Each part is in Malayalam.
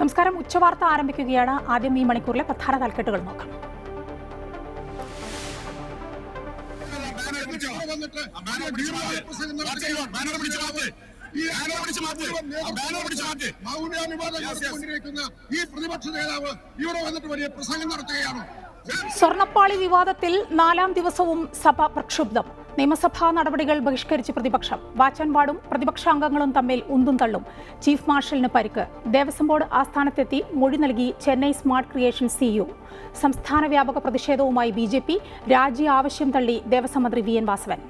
നമസ്കാരം. ഉച്ചവാർത്ത ആരംഭിക്കുകയാണ്. ആദ്യം ഈ മണിക്കൂറിലെ പ്രധാന തലക്കെട്ടുകൾ നോക്കാം. സ്വർണ്ണപ്പാളി വിവാദത്തിൽ 4ാം ദിവസവും സഭ പ്രക്ഷുബ്ധം. നിയമസഭാ നടപടികൾ ബഹിഷ്കരിച്ച് പ്രതിപക്ഷം. വാച്ച് ആൻഡ് വാർഡും പ്രതിപക്ഷാംഗങ്ങളും തമ്മിൽ ഉന്തും തള്ളും. ചീഫ് മാർഷലിന് പരിക്ക്. ദേവസ്വം ബോർഡ് ആസ്ഥാനത്തെത്തി മൊഴി നൽകി ചെന്നൈ സ്മാർട്ട് ക്രിയേഷൻ സിഇഒ. സംസ്ഥാന വ്യാപക പ്രതിഷേധവുമായി ബിജെപി. രാജി ആവശ്യം തള്ളി ദേവസ്വം മന്ത്രി വി എൻ വാസവൻ.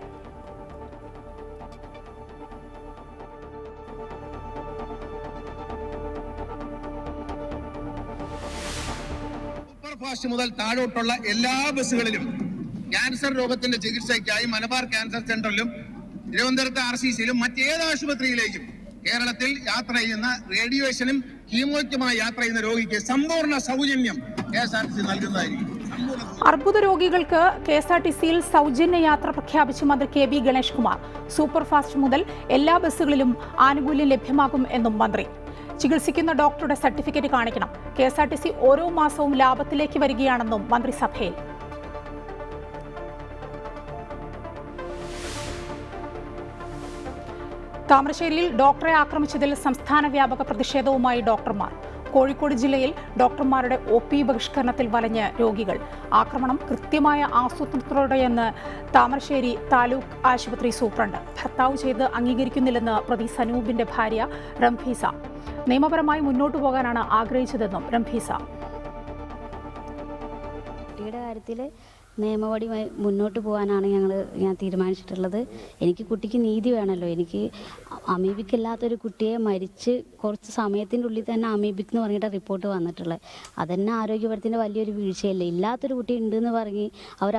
ഫാസ്റ്റ് മുതൽ താഴോട്ടുള്ള എല്ലാ ബസ്സുകളിലും ക്യാൻസർ രോഗത്തിന്റെ ചികിത്സയ്ക്കായി മലബാർ ക്യാൻസർ സെന്ററിലും തിരുവനന്തപുരത്ത് RCCയിലും മറ്റേത് ആശുപത്രിയിലേക്കും കേരളത്തിൽ യാത്ര ചെയ്യുന്ന റേഡിയേഷനും കീമോയ്ക്കുമായി യാത്ര ചെയ്യുന്ന രോഗിക്ക് സമ്പൂർണ്ണ സൗജന്യം KSRTC നൽകുന്നതായിരിക്കും. അർബുദ രോഗികൾക്ക് KSRTCയിൽ സൗജന്യ യാത്ര പ്രഖ്യാപിച്ച മന്ത്രി KB Ganesh Kumar. Super fast മുതൽ എല്ലാ ബസ്സുകളിലും ആനുകൂല്യം ലഭ്യമാകും എന്നും മന്ത്രി. ചികിത്സിക്കുന്ന ഡോക്ടറുടെ സർട്ടിഫിക്കറ്റ് കാണിക്കണം. KSRTC ഓരോ മാസവും ലാഭത്തിലേക്ക് വരികയാണെന്നും മന്ത്രിസഭയിൽ. താമരശ്ശേരിയിൽ ഡോക്ടറെ ആക്രമിച്ചതിൽ സംസ്ഥാന വ്യാപക പ്രതിഷേധവുമായി ഡോക്ടർമാർ. കോഴിക്കോട് ജില്ലയിൽ ഡോക്ടർമാരുടെ OP ബഹിഷ്കരണത്തിൽ വലഞ്ഞ് രോഗികൾ. ആക്രമണം കൃത്യമായ ആസൂത്രണത്തോടെയെന്ന് താമരശ്ശേരി താലൂക്ക് ആശുപത്രി സൂപ്രണ്ട്. ഭർത്താവ് ചെയ്ത് അംഗീകരിക്കുന്നില്ലെന്ന് പ്രതി സനൂപിന്റെ ഭാര്യ റംഫീസ. നിയമപരമായി മുന്നോട്ടു പോകാനാണ് ആഗ്രഹിച്ചതെന്നും റംഫീസ. കുട്ടിയുടെ കാര്യത്തിൽ നിയമപരമായി മുന്നോട്ട് പോകാനാണ് ഞാൻ തീരുമാനിച്ചിട്ടുള്ളത്. എനിക്ക് കുട്ടിക്ക് നീതി വേണമല്ലോ. എനിക്ക് അമീബിക്കില്ലാത്തൊരു കുട്ടിയെ മരിച്ച് കുറച്ച് സമയത്തിൻ്റെ ഉള്ളിൽ തന്നെ അമീബിക് എന്ന് പറഞ്ഞിട്ട് റിപ്പോർട്ട് വന്നിട്ടുള്ളത്. അതന്നെ ആരോഗ്യപരത്തിൻ്റെ വലിയൊരു വീഴ്ചയല്ലേ. ഇല്ലാത്തൊരു കുട്ടി ഉണ്ടെന്ന് പറഞ്ഞ്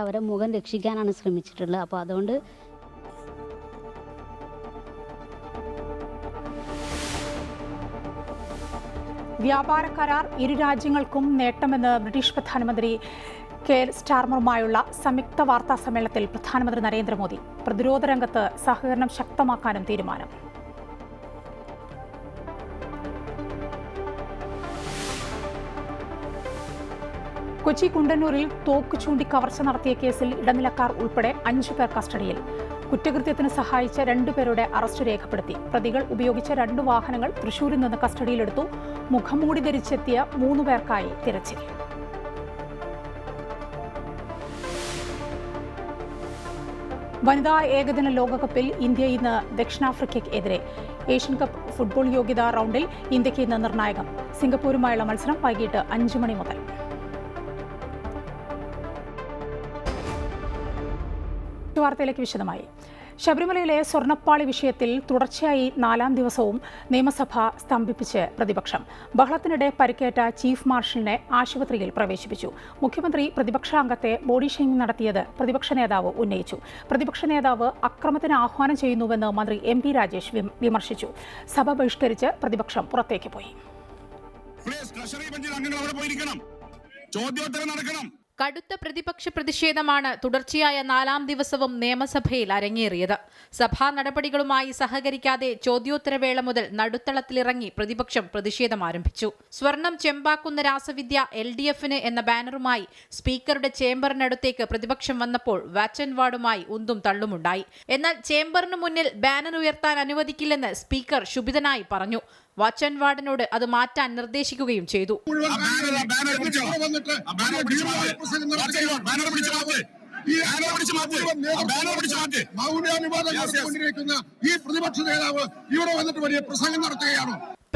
അവരെ മുഖം രക്ഷിക്കാനാണ് ശ്രമിച്ചിട്ടുള്ളത്. അപ്പോൾ അതുകൊണ്ട് വ്യാപാര കരാർ ഇരു രാജ്യങ്ങൾക്കും നേട്ടമെന്ന് ബ്രിട്ടീഷ് പ്രധാനമന്ത്രി കെയർ സ്റ്റാർമറുമായുള്ള സംയുക്ത വാർത്താ സമ്മേളനത്തിൽ പ്രധാനമന്ത്രി നരേന്ദ്രമോദി. പ്രതിരോധ രംഗത്ത് സഹകരണം ശക്തമാക്കാനും തീരുമാനം. കൊച്ചി കുണ്ടന്നൂരിൽ തോക്ക് ചൂണ്ടി കവർച്ച നടത്തിയ കേസിൽ ഇടനിലക്കാർ ഉൾപ്പെടെ 5 പേർ കസ്റ്റഡിയിൽ. കുറ്റകൃത്യത്തിന് സഹായിച്ച 2 പേരുടെ അറസ്റ്റ് രേഖപ്പെടുത്തി. പ്രതികൾ ഉപയോഗിച്ച 2 വാഹനങ്ങൾ തൃശൂരിൽ നിന്ന് കസ്റ്റഡിയിലെടുത്തു. മുഖംമൂടി ധരിച്ചെത്തിയ 3 പേർക്കായി തിരച്ചിൽ. വനിതാ ഏകദിന ലോകകപ്പിൽ ഇന്ത്യ ഇന്ന് ദക്ഷിണാഫ്രിക്കയ്ക്ക് എതിരെ. ഏഷ്യൻ കപ്പ് ഫുട്ബോൾ യോഗ്യതാ റൗണ്ടിൽ ഇന്ത്യയ്ക്ക് ഇന്ന് നിർണായകം. സിംഗപ്പൂരുമായുള്ള മത്സരം വൈകിട്ട് 5 മണി മുതൽ. വാർത്തയിലേക്ക് വിശദമായി. ശബരിമലയിലെ സ്വർണ്ണപ്പാളി വിഷയത്തിൽ തുടർച്ചയായി 4ാം ദിവസവും നിയമസഭ സ്തംഭിപ്പിച്ച് പ്രതിപക്ഷം. ബഹളത്തിനിടെ പരിക്കേറ്റ ചീഫ് മാർഷലിനെ ആശുപത്രിയിൽ പ്രവേശിപ്പിച്ചു. മുഖ്യമന്ത്രി പ്രതിപക്ഷാംഗത്തെ ബോഡി ഷെയ്മിംഗ് നടത്തിയത് പ്രതിപക്ഷ നേതാവ് ഉന്നയിച്ചു. പ്രതിപക്ഷ നേതാവ് അക്രമത്തിന് ആഹ്വാനം ചെയ്യുന്നുവെന്ന് മന്ത്രി MP രാജേഷ് വിമർശിച്ചു. സഭ ബഹിഷ്കരിച്ച് പ്രതിപക്ഷം പുറത്തേക്ക് പോയി. കടുത്ത പ്രതിപക്ഷ പ്രതിഷേധമാണ് തുടർച്ചയായ 4ാം ദിവസവും നിയമസഭയിൽ അരങ്ങേറിയത്. സഭാ നടപടികളുമായി സഹകരിക്കാതെ ചോദ്യോത്തരവേള മുതൽ നടുത്തളത്തിലിറങ്ങി പ്രതിപക്ഷം പ്രതിഷേധം ആരംഭിച്ചു. സ്വർണം ചെമ്പാക്കുന്ന രാസവിദ്യ LDFന് എന്ന ബാനറുമായി സ്പീക്കറുടെ ചേംബറിനടുത്തേക്ക് പ്രതിപക്ഷം വന്നപ്പോൾ വാച്ച് ആൻഡ് വാർഡുമായി ഉന്തും തള്ളുമുണ്ടായി. എന്നാൽ ചേംബറിന് മുന്നിൽ ബാനർ ഉയർത്താൻ അനുവദിക്കില്ലെന്ന് സ്പീക്കർ ക്ഷുഭിതനായി പറഞ്ഞു. വാച്ച് ആൻഡ് വാർഡിനോട് അത് മാറ്റാൻ നിർദ്ദേശിക്കുകയും ചെയ്തു.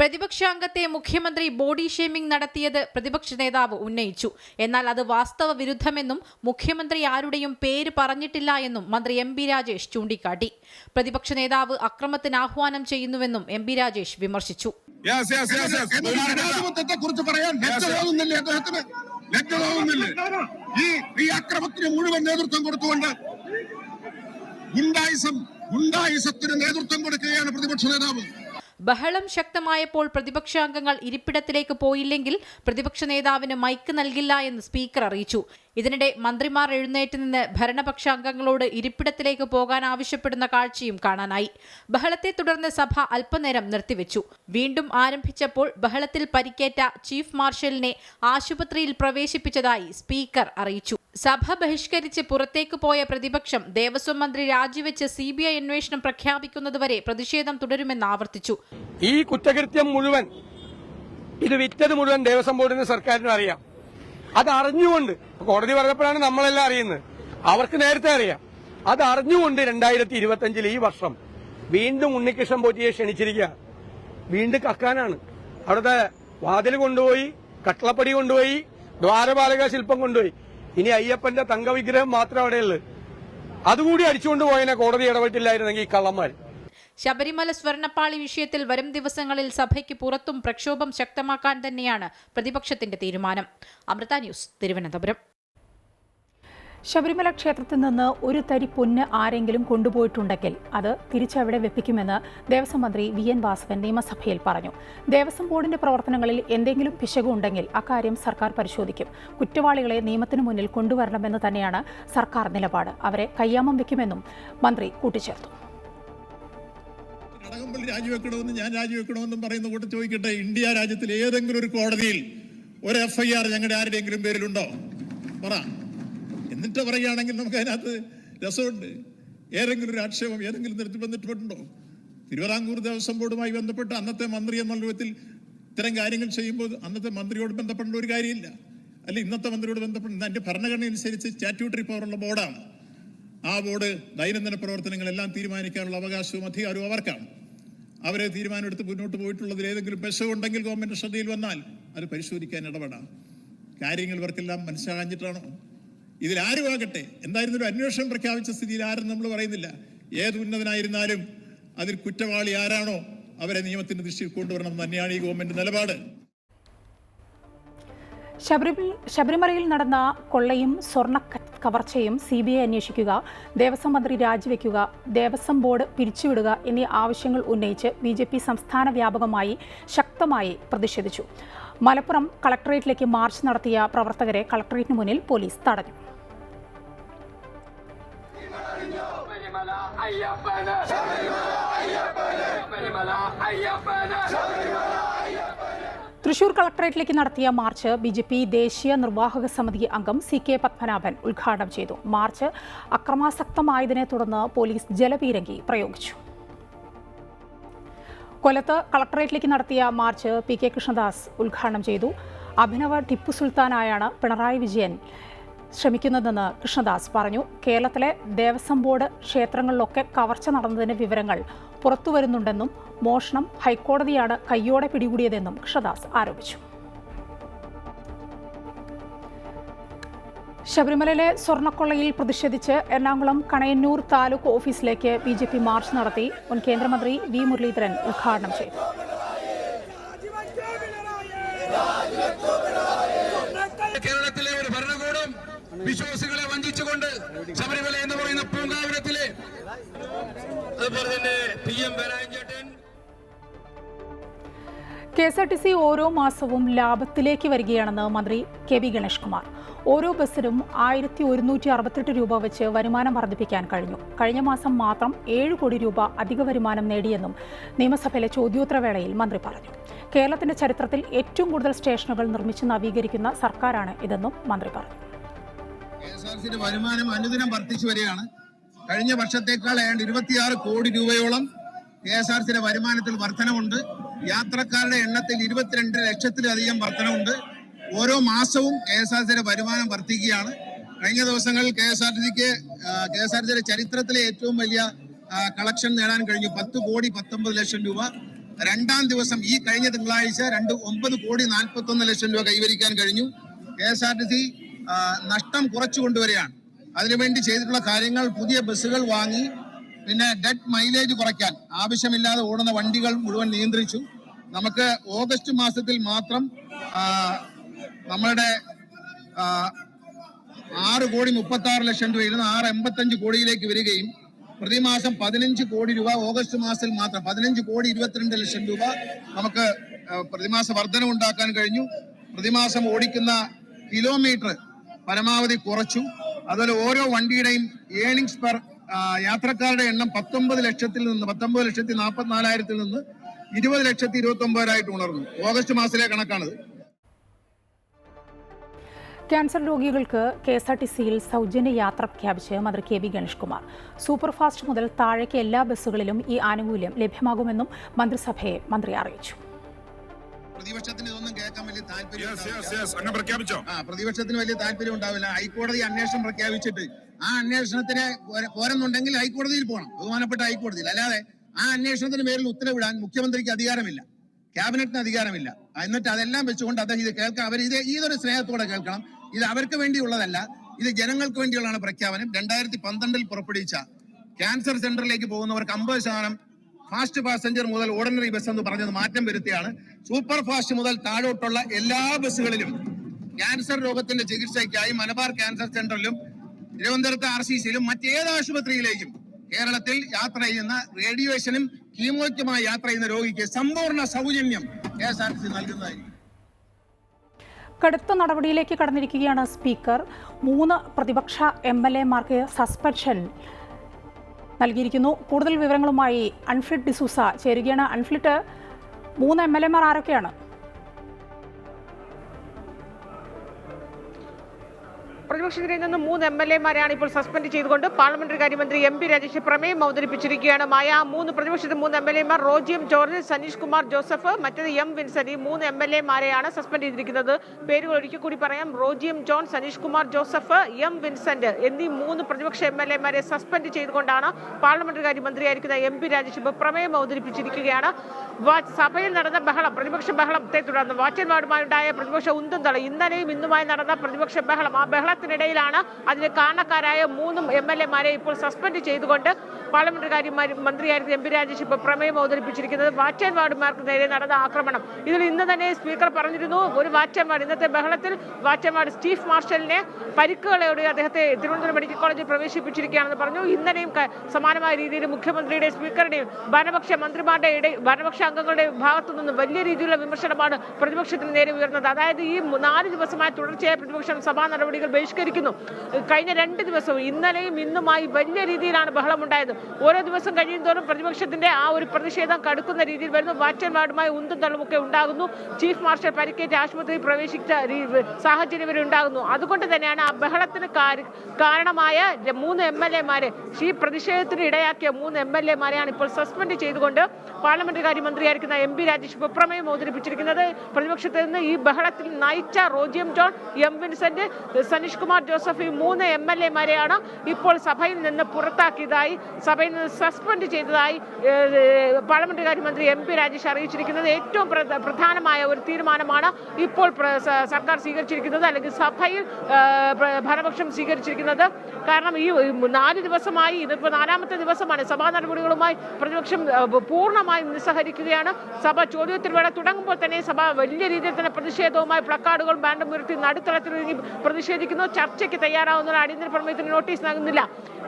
പ്രതിപക്ഷാംഗത്തെ മുഖ്യമന്ത്രി ബോഡി ഷെയ്മിംഗ് നടത്തിയത് പ്രതിപക്ഷ നേതാവ് ഉന്നയിച്ചു. എന്നാൽ അത് വാസ്തവ വിരുദ്ധമെന്നും മുഖ്യമന്ത്രി ആരുടെയും പേര് പറഞ്ഞിട്ടില്ല എന്നും മന്ത്രി MP രാജേഷ് ചൂണ്ടിക്കാട്ടി. പ്രതിപക്ഷ നേതാവ് അക്രമത്തിന് ആഹ്വാനം ചെയ്യുന്നുവെന്നും MP രാജേഷ് വിമർശിച്ചു. ഈ അക്രമത്തിന് മുഴുവൻ നേതൃത്വം കൊടുത്തുകൊണ്ട് ഗുണ്ടായിസത്തിന് നേതൃത്വം കൊടുക്കുകയാണ് പ്രതിപക്ഷ നേതാവ്. ബഹളം ശക്തമായപ്പോൾ പ്രതിപക്ഷാംഗങ്ങൾ ഇരിപ്പിടത്തിലേക്ക് പോയില്ലെങ്കിൽ പ്രതിപക്ഷ നേതാവിന് മൈക്ക് നൽകില്ല എന്ന് സ്പീക്കർ അറിയിച്ചു. ഇതിനിടെ മന്ത്രിമാർ എഴുന്നേറ്റ് നിന്ന് ഭരണപക്ഷാംഗങ്ങളോട് ഇരിപ്പിടത്തിലേക്ക് പോകാൻ ആവശ്യപ്പെടുന്ന കാഴ്ചയും കാണാനായി. ബഹളത്തെ തുടർന്ന് സഭ അല്പനേരം നിർത്തിവെച്ചു. വീണ്ടും ആരംഭിച്ചപ്പോൾ ബഹളത്തിൽ പരിക്കേറ്റ ചീഫ് മാർഷലിനെ ആശുപത്രിയിൽ പ്രവേശിപ്പിച്ചതായി സ്പീക്കർ അറിയിച്ചു. സഭ ബഹിഷ്കരിച്ച് പുറത്തേക്ക് പോയ പ്രതിപക്ഷം ദേവസ്വം മന്ത്രി രാജിവെച്ച് CBI അന്വേഷണം പ്രഖ്യാപിക്കുന്നതുവരെ പ്രതിഷേധം തുടരുമെന്ന് ആവർത്തിച്ചു. ഈ കുറ്റകൃത്യം മുഴുവൻ, ഇത് വിറ്റത് മുഴുവൻ ദേവസ്വം ബോർഡിന് സർക്കാരിനും അറിയാം. അത് അറിഞ്ഞുകൊണ്ട്, കോടതി പറഞ്ഞപ്പോഴാണ് നമ്മളെല്ലാം അറിയുന്നത്, അവർക്ക് നേരത്തെ അറിയാം. അത് അറിഞ്ഞുകൊണ്ട് 2025 ഈ വർഷം വീണ്ടും ഉണ്ണികൃഷ്ണൻ പോറ്റിയെ ക്ഷണിച്ചിരിക്കുക. വീണ്ടും കക്കാനാണ്. അവിടുത്തെ വാതിൽ കൊണ്ടുപോയി, കട്ടളപ്പടി കൊണ്ടുപോയി, ദ്വാരപാലക ശില്പം കൊണ്ടുപോയി. ഇനി അയ്യപ്പന്റെ തങ്കവിഗ്രഹം മാത്രം അവിടെയുള്ളത്. അതുകൂടി അടിച്ചുകൊണ്ട് പോയതിനെ കോടതി ഇടപെട്ടില്ലായിരുന്നെങ്കിൽ ഈ കള്ളന്മാർ. ശബരിമല സ്വർണ്ണപ്പാളി വിഷയത്തിൽ വരും ദിവസങ്ങളിൽ സഭയ്ക്ക് പുറത്തും പ്രക്ഷോഭം ശക്തമാക്കാൻ തന്നെയാണ് പ്രതിപക്ഷത്തിന്റെ തീരുമാനം. അമൃത ന്യൂസ്, തിരുവനന്തപുരം. ശബരിമല ക്ഷേത്രത്തിൽ നിന്ന് ഒരു തരി പൊന്ന് ആരെങ്കിലും കൊണ്ടുപോയിട്ടുണ്ടെങ്കിൽ അത് തിരിച്ചവിടെ വെപ്പിക്കുമെന്ന് ദേവസ്വം മന്ത്രി VN വാസവൻ നിയമസഭയിൽ പറഞ്ഞു. ദേവസ്വം ബോർഡിന്റെ പ്രവർത്തനങ്ങളിൽ എന്തെങ്കിലും പിശകുണ്ടെങ്കിൽ അക്കാര്യം സർക്കാർ പരിശോധിക്കും. കുറ്റവാളികളെ നിയമത്തിനു മുന്നിൽ കൊണ്ടുവരണമെന്ന് തന്നെയാണ് സർക്കാർ നിലപാട്. അവരെ കയ്യാമം വെക്കുമെന്നും മന്ത്രി കൂട്ടിച്ചേർത്തു. കടകംപള്ളി രാജിവെക്കണമെന്നും ഞാൻ രാജിവെക്കണമെന്നും പറയുന്ന കൂട്ടം ചോദിക്കട്ടെ, ഇന്ത്യ രാജ്യത്തിൽ ഏതെങ്കിലും ഒരു കോടതിയിൽ ഒരു FIR ഞങ്ങളുടെ ആരുടെയെങ്കിലും പേരിലുണ്ടോ? പറ. എന്നിട്ട് പറയുകയാണെങ്കിൽ നമുക്ക് അതിനകത്ത് രസമുണ്ട്. ഏതെങ്കിലും ഒരു ആക്ഷേപം ഏതെങ്കിലും തരത്തിൽ ബന്ധപ്പെട്ടുണ്ടോ? തിരുവിതാംകൂർ ദേവസ്വം ബോർഡുമായി ബന്ധപ്പെട്ട് അന്നത്തെ മന്ത്രി എന്ന രൂപത്തിൽ ഇത്തരം കാര്യങ്ങൾ ചെയ്യുമ്പോൾ അന്നത്തെ മന്ത്രിയോട് ബന്ധപ്പെടേണ്ട ഒരു കാര്യമില്ല. അല്ല, ഇന്നത്തെ മന്ത്രിയോട് ബന്ധപ്പെടുന്ന എൻ്റെ ഭരണഘടന അനുസരിച്ച് സ്റ്റാറ്റ്യൂട്ടറി പവറുള്ള ബോർഡാണ്. ആ ബോർഡ് ദൈനംദിന പ്രവർത്തനങ്ങളെല്ലാം തീരുമാനിക്കാനുള്ള അവകാശവും അധികാരവും അവർക്കാണ്. അവരെ തീരുമാനമെടുത്ത് മുന്നോട്ട് പോയിട്ടുള്ളതിൽ ഏതെങ്കിലും പെശകുണ്ടെങ്കിൽ ഗവൺമെന്റ് ശ്രദ്ധയിൽ വന്നാൽ അത് പരിശോധിക്കാൻ ഇടപെടാം. കാര്യങ്ങൾ ഇവർക്കെല്ലാം മനസ്സിലാകാഞ്ഞിട്ടാണോ? ഇതിലാരുമാകട്ടെ, എന്തായിരുന്നു ഒരു അന്വേഷണം പ്രഖ്യാപിച്ച സ്ഥിതിയിൽ ആരും നമ്മൾ പറയുന്നില്ല. ഏത് ഉന്നതനായിരുന്നാലും അതിൽ കുറ്റവാളി ആരാണോ അവരെ നിയമത്തിന്റെ ദൃഷ്ടിയിൽ കൊണ്ടുവരണം തന്നെയാണ് ഈ ഗവൺമെന്റ് നിലപാട്. ശബരിമലയിൽ നടന്ന കൊള്ളയും സ്വർണ്ണ കവർച്ചയും CBI അന്വേഷിക്കുക, ദേവസ്വം മന്ത്രി രാജിവെക്കുക, ദേവസ്വം ബോർഡ് പിരിച്ചുവിടുക എന്നീ ആവശ്യങ്ങൾ ഉന്നയിച്ച് BJP സംസ്ഥാന വ്യാപകമായി ശക്തമായി പ്രതിഷേധിച്ചു. മലപ്പുറം കളക്ടറേറ്റിലേക്ക് മാർച്ച് നടത്തിയ പ്രവർത്തകരെ കളക്ടറേറ്റിന് മുന്നിൽ പോലീസ് തടഞ്ഞു. തൃശൂർ കളക്ടറേറ്റിലേക്ക് നടത്തിയ മാർച്ച് BJP ദേശീയ നിർവാഹക സമിതി അംഗം CK പത്മനാഭൻ ഉദ്ഘാടനം ചെയ്തു. മാർച്ച് അക്രമാസക്തമായതിനെ തുടർന്ന് പോലീസ് ജലപീരങ്കി പ്രയോഗിച്ചു. കൊല്ലത്ത് കളക്ടറേറ്റിലേക്ക് നടത്തിയ മാർച്ച് PK കൃഷ്ണദാസ് ഉദ്ഘാടനം ചെയ്തു. അഭിനവ ടിപ്പു സുൽത്താനായാണ് പിണറായി വിജയൻ ശ്രമിക്കുന്നതെന്ന് കൃഷ്ണദാസ് പറഞ്ഞു. കേരളത്തിലെ ദേവസ്വം ബോർഡ് ക്ഷേത്രങ്ങളിലൊക്കെ കവർച്ച നടന്നതിന്റെ വിവരങ്ങൾ പുറത്തുവരുന്നുണ്ടെന്നും മോഷണം ഹൈക്കോടതിയാണ് കയ്യോടെ പിടികൂടിയതെന്നും കൃഷ്ണദാസ് ആരോപിച്ചു. ശബരിമലയിലെ സ്വർണ്ണക്കൊള്ളയിൽ പ്രതിഷേധിച്ച് എറണാകുളം കണയന്നൂർ താലൂക്ക് ഓഫീസിലേക്ക് BJP മാർച്ച് നടത്തി. മുൻ കേന്ദ്രമന്ത്രി V മുരളീധരൻ ഉദ്ഘാടനം ചെയ്തു. കേരളത്തിലെ ഒരു ഭരണകൂടം വിശ്വാസികളെ വഞ്ചിച്ചുകൊണ്ട് ശബരിമല എന്ന് പറയുന്ന പൂങ്കാവനത്തിലെ അതുപോലെ തന്നെ PM വേലായുധൻ KSRTC ഓരോ മാസവും ലാഭത്തിലേക്ക് വരികയാണെന്ന് മന്ത്രി KV ഗണേഷ് കുമാർ. ഓരോ ബസ്സിനും 1168 രൂപ വെച്ച് വരുമാനം വർദ്ധിപ്പിക്കാൻ കഴിഞ്ഞു. കഴിഞ്ഞ മാസം മാത്രം 7 കോടി രൂപ അധിക വരുമാനം നേടിയെന്നും നിയമസഭയിലെ ചോദ്യോത്തരവേളയിൽ മന്ത്രി പറഞ്ഞു. കേരളത്തിന്റെ ചരിത്രത്തിൽ ഏറ്റവും കൂടുതൽ സ്റ്റേഷനുകൾ നിർമ്മിച്ച് നവീകരിക്കുന്ന സർക്കാരാണ് ഇതെന്നും മന്ത്രി പറഞ്ഞു. KSRTCയുടെ വരുമാനം അനുദിനം വർദ്ധിച്ചു വരികയാണ്. കഴിഞ്ഞ വർഷത്തേക്കാൾ ഏതാണ്ട് 26 കോടി രൂപയോളം KSRTCയുടെ വരുമാനത്തിൽ വർധനവുണ്ട്. യാത്രക്കാരുടെ എണ്ണത്തിൽ 22 ലക്ഷത്തിലധികം വർധനവുണ്ട്. ഓരോ മാസവും KSRTCയുടെ വരുമാനം വർദ്ധിക്കുകയാണ്. കഴിഞ്ഞ ദിവസങ്ങളിൽ KSRTCയുടെ ചരിത്രത്തിലെ ഏറ്റവും വലിയ കളക്ഷൻ നേടാൻ കഴിഞ്ഞു. 10 കോടി 19 ലക്ഷം രൂപ. രണ്ടാം ദിവസം ഈ കഴിഞ്ഞ തിങ്കളാഴ്ച 9 കോടി 41 ലക്ഷം രൂപ കൈവരിക്കാൻ കഴിഞ്ഞു. KSRTC നഷ്ടം കുറച്ചു കൊണ്ടുവരികയാണ്. അതിനുവേണ്ടി ചെയ്തിട്ടുള്ള കാര്യങ്ങൾ പുതിയ ബസ്സുകൾ വാങ്ങി, പിന്നെ ഡെഡ് മൈലേജ് കുറയ്ക്കാൻ ആവശ്യമില്ലാതെ ഓടുന്ന വണ്ടികൾ മുഴുവൻ നിയന്ത്രിച്ചു. നമുക്ക് ഓഗസ്റ്റ് മാസത്തിൽ മാത്രം നമ്മളുടെ 6 കോടി 36 ലക്ഷം രൂപയിൽ നിന്ന് 685 കോടിയിലേക്ക് വരികയും പ്രതിമാസം 15 കോടി രൂപ ഓഗസ്റ്റ് മാസത്തിൽ മാത്രം 15,22,00,000 രൂപ നമുക്ക് പ്രതിമാസ വർധന ഉണ്ടാക്കാൻ കഴിഞ്ഞു. പ്രതിമാസം ഓടിക്കുന്ന കിലോമീറ്റർ പരമാവധി കുറച്ചു. അതുപോലെ ഓരോ വണ്ടിയുടെയും ഏണിങ്സ് പെർ യാത്രക്കാരുടെ എണ്ണം 19,44,000 നിന്ന് 20,29,000 ഉണർന്നു. ഓഗസ്റ്റ് മാസത്തിലെ കണക്കാണിത്. ക്യാൻസർ രോഗികൾക്ക് KSRTCയിൽ സൗജന്യ യാത്ര പ്രഖ്യാപിച്ച് മന്ത്രി KB ഗണേഷ് കുമാർ. സൂപ്പർഫാസ്റ്റ് മുതൽ താഴേക്ക് എല്ലാ ബസ്സുകളിലും ഈ ആനുകൂല്യം ലഭ്യമാകുമെന്നും മന്ത്രിസഭയെ മന്ത്രി അറിയിച്ചു. പ്രതിപക്ഷത്തിന് ഇതൊന്നും കേൾക്കാൻ വലിയ താല്പര്യം പ്രതിപക്ഷത്തിന് വലിയ താല്പര്യം ഉണ്ടാവില്ല. ഹൈക്കോടതി അന്വേഷണം പ്രഖ്യാപിച്ചിട്ട് ആ അന്വേഷണത്തിന് പോരെന്നുണ്ടെങ്കിൽ ഹൈക്കോടതിയിൽ പോകണം, ബഹുമാനപ്പെട്ട ഹൈക്കോടതിയിൽ. അല്ലാതെ ആ അന്വേഷണത്തിന് പേരിൽ ഉത്തരവിടാൻ മുഖ്യമന്ത്രിക്ക് അധികാരമില്ല, ക്യാബിനറ്റിന് അധികാരമില്ല. എന്നിട്ട് അതെല്ലാം വെച്ചുകൊണ്ട് അദ്ദേഹം ഇത് കേൾക്കാം. അവർ ഇതൊരു സ്നേഹത്തോടെ കേൾക്കണം. ഇത് അവർക്ക് വേണ്ടിയുള്ളതല്ല, ഇത് ജനങ്ങൾക്ക് വേണ്ടിയുള്ളതാണ് പ്രഖ്യാപനം. 2012 പുറപ്പെടുവിച്ച ക്യാൻസർ സെന്ററിലേക്ക് പോകുന്നവർക്ക് 50% ഫാസ്റ്റ് പാസഞ്ചർ മുതൽ ഓർഡിനറി ബസ് എന്ന് പറഞ്ഞത് മാറ്റം വരുത്തിയാണ്. സൂപ്പർ ഫാസ്റ്റ് മുതൽ താഴോട്ടുള്ള എല്ലാ ബസ്സുകളിലും ക്യാൻസർ രോഗത്തിന്റെ ചികിത്സയ്ക്കായി മലബാർ ക്യാൻസർ സെന്ററിലും തിരുവനന്തപുരത്ത് RCCയിലും മറ്റേത് ആശുപത്രിയിലേക്കും കേരളത്തിൽ യാത്ര ചെയ്യുന്ന റേഡിയേഷനും കീമോയ്ക്കുമായി യാത്ര ചെയ്യുന്ന രോഗിക്ക് സമ്പൂർണ്ണ സൗജന്യം KSRTC നൽകുന്നതായിരിക്കും. കടുത്ത നടപടിയിലേക്ക് കടന്നിരിക്കുകയാണ് സ്പീക്കർ. 3 പ്രതിപക്ഷ MLA-മാർക്ക് സസ്പെൻഷൻ നൽകിയിരിക്കുന്നു. കൂടുതൽ വിവരങ്ങളുമായി അൻഫ്ലിറ്റ് ഡിസൂസ ചേരുകയാണ്. അൻഫ്ലിറ്റ്, 3 MLA-മാർ ആരൊക്കെയാണ്? പ്രതിപക്ഷത്തിനിൽ നിന്ന് 3 MLA-മാരെയാണ് ഇപ്പോൾ സസ്പെൻഡ് ചെയ്തുകൊണ്ട് പാർലമെന്ററി കാര്യമന്ത്രി MP രാജേഷ് പ്രമേയം അവതരിപ്പിച്ചിരിക്കുകയാണ്. മായ 3 പ്രതിപക്ഷത്തെ 3 MLA-മാർ റോജിയം ജോർജ്, സനീഷ് കുമാർ ജോസഫ്, മറ്റേത് M വിൻസെന്റ്, ഈ 3 MLA-മാരെയാണ് സസ്പെൻഡ് ചെയ്തിരിക്കുന്നത്. പേരുകൾ ഒരിക്കൽ കൂടി പറയാം: Roji M John, Sanish Kumar Joseph, M Vincent എന്നീ 3 പ്രതിപക്ഷ MLA-മാരെ സസ്പെൻഡ് ചെയ്തുകൊണ്ടാണ് പാർലമെന്ററി കാര്യമന്ത്രിയായിരിക്കുന്ന MP രാജേഷ് പ്രമേയം അവതരിപ്പിച്ചിരിക്കുകയാണ്. സഭയിൽ നടന്ന ബഹളം, പ്രതിപക്ഷ ബഹളത്തെ തുടർന്ന് വാച്ചന്മാരുമായുണ്ടായ പ്രതിപക്ഷ ഉന്തും തള്ളി ഇന്നലെയും ഇന്നുമായി നടന്ന പ്രതിപക്ഷ ബഹളം, ആ ബഹളത്തിനിടയിലാണ് അതിന് കാരണക്കാരായ 3 MLA-മാരെ ഇപ്പോൾ സസ്പെൻഡ് ചെയ്തുകൊണ്ട് പാർലമെന്ററി കാര്യമന്ത്രിയായിരുന്ന MP രാജേഷ് പ്രമേയം അവതരിപ്പിച്ചിരിക്കുന്നത്. വാച്ചന്മാർക്ക് നേരെ നടന്ന ആക്രമണം, ഇതിൽ ഇന്ന് തന്നെ സ്പീക്കർ പറഞ്ഞിരുന്നു, ഒരു വാച്ചന്മാർ ഇന്നത്തെ ബഹളത്തിൽ വാച്ചന്മാർ സ്റ്റീഫ് മാർഷലിനെ പരിക്കുകളോടെ അദ്ദേഹത്തെ തിരുവനന്തപുരം മെഡിക്കൽ കോളേജിൽ പ്രവേശിപ്പിച്ചിരിക്കുകയാണെന്ന് പറഞ്ഞു. ഇന്നലെയും സമാനമായ രീതിയിൽ മുഖ്യമന്ത്രിയുടെ, സ്പീക്കറുടെയും ഭരണപക്ഷ ഭരണപക്ഷ അംഗങ്ങളുടെ ഭാഗത്തു നിന്ന് വലിയ രീതിയിലുള്ള വിമർശനമാണ് പ്രതിപക്ഷത്തിന് നേരെ ഉയർന്നത്. അതായത് ഈ 4 ദിവസമായി തുടർച്ചയായ പ്രതിപക്ഷം സഭാ നടപടികൾ ബഹിഷ്കരിക്കുന്നു. കഴിഞ്ഞ 2 ദിവസവും ഇന്നലെയും ഇന്നുമായി വലിയ രീതിയിലാണ് ബഹളമുണ്ടായത്. ഓരോ ദിവസം കഴിയുന്തോറും പ്രതിപക്ഷത്തിന്റെ ആ ഒരു പ്രതിഷേധം കടുക്കുന്ന രീതിയിൽ വരുന്നു. വാച്ചന്മാരുമായി ഉന്തും തള്ളുമൊക്കെ ഉണ്ടാകുന്നു. ചീഫ് മാർഷൽ പരിക്കേറ്റ് ആശുപത്രിയിൽ പ്രവേശിച്ച സാഹചര്യം വരെ ഉണ്ടാകുന്നു. അതുകൊണ്ട് തന്നെയാണ് ആ ബഹളത്തിന് കാരണമായ 3 MLA-മാരെ, ഈ പ്രതിഷേധത്തിന് ഇടയാക്കിയ 3 MLA-മാരെയാണ് ഇപ്പോൾ സസ്പെൻഡ് ചെയ്തുകൊണ്ട് പാർലമെന്ററി കാര്യമന്ത്രിയായിരിക്കുന്ന MP രാജേഷ് പ്രമേയം അവതരിപ്പിച്ചിരിക്കുന്നത്. പ്രതിപക്ഷത്തിൽ നിന്ന് ഈ ബഹളത്തിൽ നയിച്ച Roji M John, M Vincent, Sanish Kumar Joseph, ഈ 3 MLA-മാരെയാണ് ഇപ്പോൾ സഭയിൽ നിന്ന് പുറത്താക്കിയതായി, സഭയിൽ നിന്ന് സസ്പെൻഡ് ചെയ്തതായി പാർലമെന്ററി കാര്യമന്ത്രി MP രാജേഷ് അറിയിച്ചിരിക്കുന്നത്. ഏറ്റവും പ്രധാനമായ ഒരു തീരുമാനമാണ് ഇപ്പോൾ സർക്കാർ സ്വീകരിച്ചിരിക്കുന്നത്, അല്ലെങ്കിൽ സഭയിൽ ഭരണപക്ഷം സ്വീകരിച്ചിരിക്കുന്നത്. കാരണം ഈ 4 ദിവസമായി, ഇതിപ്പോൾ 4ാമത്തെ ദിവസമാണ് സഭാ നടപടികളുമായി പ്രതിപക്ഷം പൂർണ്ണമായും നിസ്സഹരിക്കുകയാണ്. സഭ ചോദ്യോത്തരവേള തുടങ്ങുമ്പോൾ തന്നെ സഭ വലിയ രീതിയിൽ തന്നെ പ്രതിഷേധവുമായി പ്ലക്കാർഡുകളും ബാൻഡും ഉയർത്തി നടുത്തളത്തിൽ പ്രതിഷേധിക്കുന്നു. ചർച്ചയ്ക്ക് തയ്യാറാവുന്ന അടിയന്തര പ്രമേയത്തിന് നോട്ടീസ് നൽകുന്നില്ല.